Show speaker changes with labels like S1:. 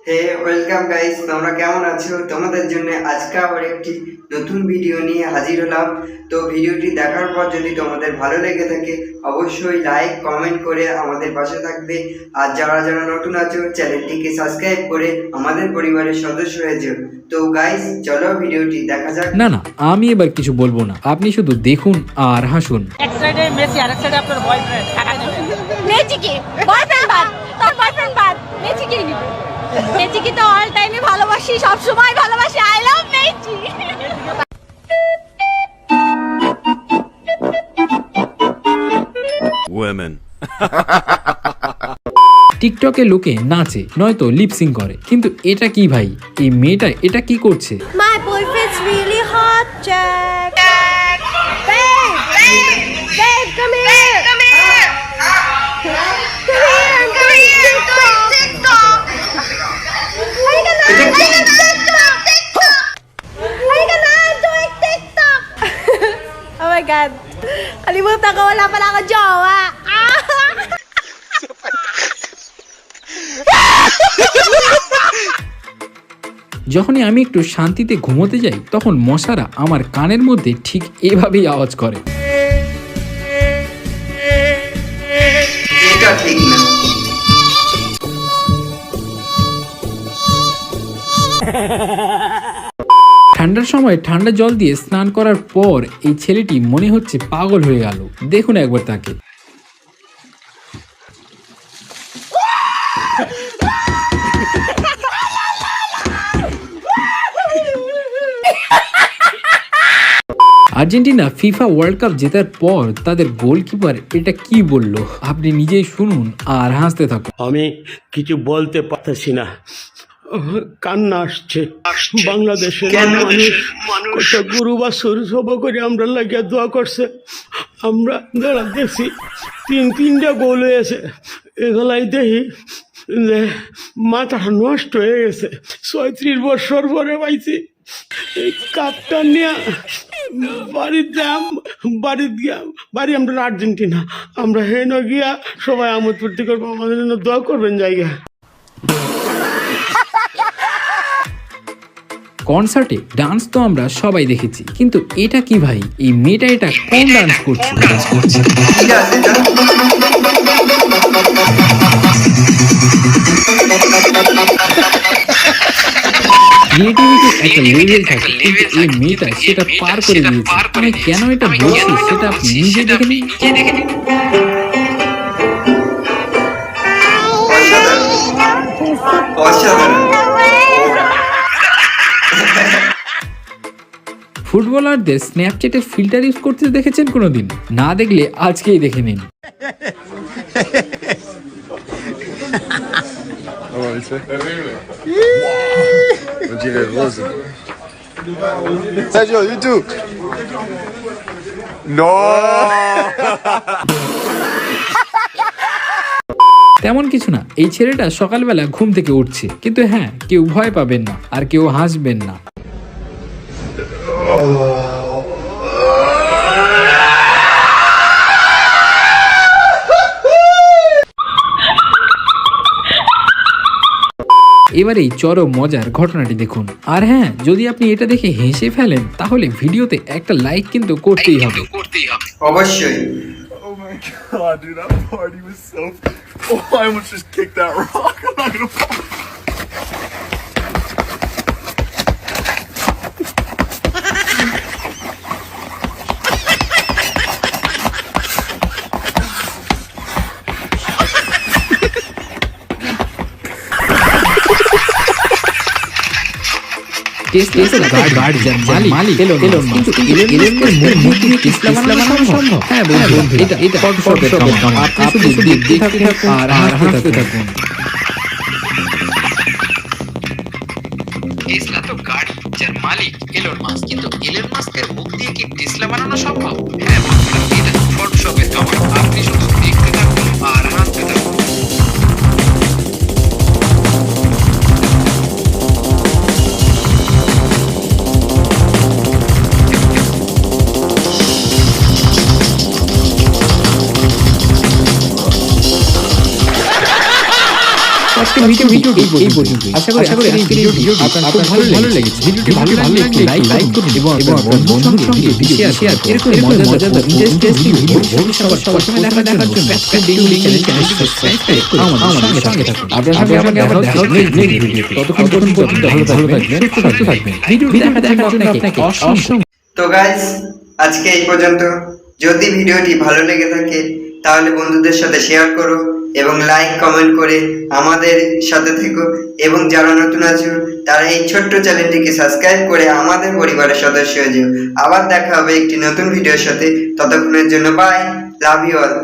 S1: হে welcome guys, তোমরা কেমন আছো? তোমাদের জন্য আজকে আবার একটি নতুন ভিডিও নিয়ে হাজির হলাম। তো ভিডিওটি দেখার পর যদি তোমাদের ভালো লেগে থাকে অবশ্যই লাইক কমেন্ট করে আমাদের পাশে থাকবে। আর যারা যারা নতুন আছো চ্যানেলটিকে সাবস্ক্রাইব করে আমাদের পরিবারের সদস্য হয়ে যাও। তো গাইস চলো ভিডিওটি দেখা যাক।
S2: না না, আমি এবার কিছু বলবো না, আপনি শুধু দেখুন আর হাসুন।
S3: এক সাইডে মেসি আর এক সাইডে আপনার বয়ফ্রেন্ড।
S4: মেসিকে বয়ফ্রেন্ড বাদ, তোর বয়ফ্রেন্ড বাদ, মেসিকেই নিবি। মেসিকে তো অল টাইমে ভালোবাসি, সব সময় ভালোবাসি। I love Messi.
S5: Women.
S2: টিকটকে লোকে নাচে নয়তো লিপসিং করে, কিন্তু এটা কি ভাই? এই মেয়েটা এটা কি করছে?
S4: My boyfriend's really hot, Jack. Babe, come here. Come here, I'm doing TikTok. Halika na, I'm doing TikTok. Oh my God. Kalimutan ko, wala pala ako jowa.
S2: যখনই আমি একটু শান্তিতে ঘুমোতে যাই তখন মশারা আমার কানের মধ্যে ঠিক এভাবেই আওয়াজ করে।
S1: এটা ঠিক না।
S2: ঠান্ডার সময় ঠান্ডা জল দিয়ে স্নান করার পর এই ছেলেটি মনে হচ্ছে পাগল হয়ে গেল। দেখুন একবার তাকে। আর্জেন্টিনা ফিফা ওয়ার্ল্ড কাপ জেতার পর তাদের গোলকিপার এটা কি বলল আপনি নিজেই শুনুন আর হাসতে থাকুন।
S6: আমি কিছু বলতে পারতেছি না, কান্না আসছে। বাংলাদেশের মানুষ গুরু বাছুর সব করে আমরা লাগিয়ে দোয়া করছে। আমরা যারা দেখছি তিনটা গোল হয়েছে, এগুলাই দেখি যে মাথা নষ্ট হয়ে গেছে। 36 বছর পরে পাইছি এই কাপটা নিয়ে বাড়ি আমরা আর্জেন্টিনা, আমরা হেন গিয়া সবাই আমোদ ফুর্তি করবো। আমাদের জন্য দোয়া করবেন জায়গা।
S2: কনসার্টে ডান্স তো আমরা সবাই দেখেছি, কিন্তু এটা কি ভাই? এই মেয়েটা এটা কোন ডান্স করছে?
S1: ঠিক আছে যা।
S2: ক্রিয়েটিভিটি একটা লেভেল থাকে, কিন্তু এই মেয়েটা সেটা পার করে দিয়েছে। আমি কেন এটা বলছি সেটা আপনি নিজে দেখে নিন।
S1: অসাধারণ।
S2: ফুটবলারদের স্ন্যাপচ্যাটের ফিল্টার ইউজ করতে দেখেছেন কোনোদিন? না দেখলে আজকেই দেখে নিন।
S5: Sergio, you too. No.
S2: তেমন কিছু না, এই ছেলেটা সকালবেলা ঘুম থেকে উঠছে, কিন্তু হ্যাঁ, কেউ ভয় পাবেন না আর কেউ হাসবেন না। এবার এই চরম মজার ঘটনাটি দেখুন। আর হ্যাঁ, যদি আপনি এটা দেখে হেসে ফেলেন তাহলে ভিডিওতে একটা লাইক কিন্তু করতেই হবে।
S1: অবশ্যই।
S5: Oh my god, dude, that party was so. Oh, I almost just kicked that rock. I'm not gonna fall.
S2: Tesla তো গাড়ি যার মালিক এলন মাস্ক, কিন্তু এলন মাস্কের মুখ দিয়ে কি টেসলা বানানো সম্ভব? হ্যাঁ বন্ধুরা, এটা ফটোশপের কামাল। আপনি শুধু দেখতে থাকুন আর হাসতে থাকুন। আজকে
S7: ভিডিওটি এই পর্যন্ত। আশা করি আজকের এই ভিডিওটি আপনার খুব ভালো লেগেছে। ভিডিওটি ভালো লাগলে একটি লাইক করুন এবং আপনার বন্ধুদের সঙ্গে শেয়ার করুন। এরকম মজাদার ইন্টারেস্টিং ভিডিও সবার সময় দেখার জন্য চ্যানেলটি সাবস্ক্রাইব করে আমাদের সঙ্গে থাকুন। আপনার সঙ্গে আবার দেখা হচ্ছে নেক্সট ভিডিওতে। ততক্ষণ পর্যন্ত ভালো থাকবেন, সুস্থ থাকবেন। ভিডিওটি দেখার জন্য আপনাকে অসংখ্য
S1: তো গাইস আজকে এই পর্যন্ত। যদি ভিডিওটি ভালো লেগে থাকে তাহলে বন্ধুদের সাথে শেয়ার করো এবং লাইক কমেন্ট করে আমাদের সাথে থেকো, এবং যারা নতুন আছো তারা এই ছোট্ট চ্যানেলটিকে সাবস্ক্রাইব করে আমাদের পরিবারের সদস্য হয়ে যাও। আবার দেখা হবে একটি নতুন ভিডিওর সাথে। ততক্ষণের জন্য বাই, লাভ ইউ অল।